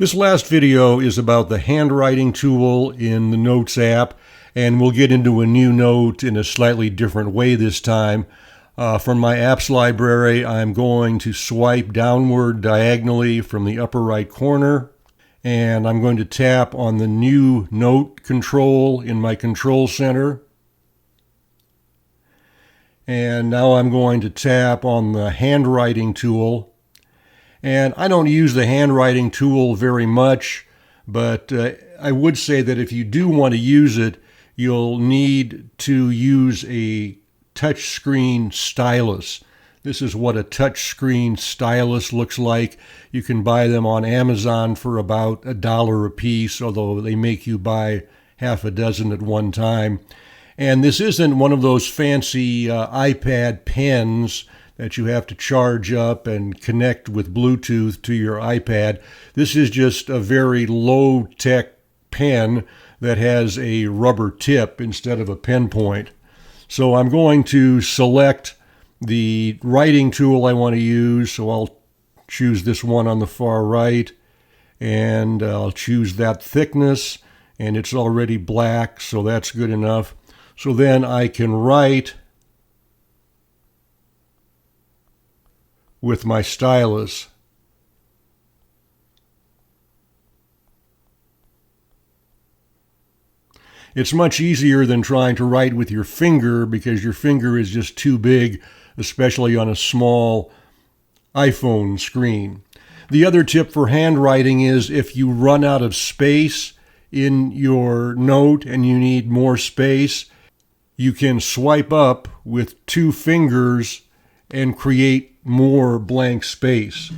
This last video is about the handwriting tool in the Notes app, and we'll get into a new note in a slightly different way this time. From my apps library, I'm going to swipe downward diagonally from the upper right corner, and I'm going to tap on the new note control in my control center. And now I'm going to tap on the handwriting tool. And I don't use the handwriting tool very much, but I would say that if you do want to use it, you'll need to use a touchscreen stylus. This is what a touchscreen stylus looks like. You can buy them on Amazon for about $1 a piece, although they make you buy half a dozen at one time. And this isn't one of those fancy iPad pens that you have to charge up and connect with Bluetooth to your iPad. This is just a very low-tech pen that has a rubber tip instead of a pen point. So I'm going to select the writing tool I want to use, so I'll choose this one on the far right, and I'll choose that thickness, and it's already black, so that's good enough. So then I can write with my stylus. It's much easier than trying to write with your finger because your finger is just too big, especially on a small iPhone screen. The other tip for handwriting is if you run out of space in your note and you need more space, you can swipe up with 2 fingers and create more blank space.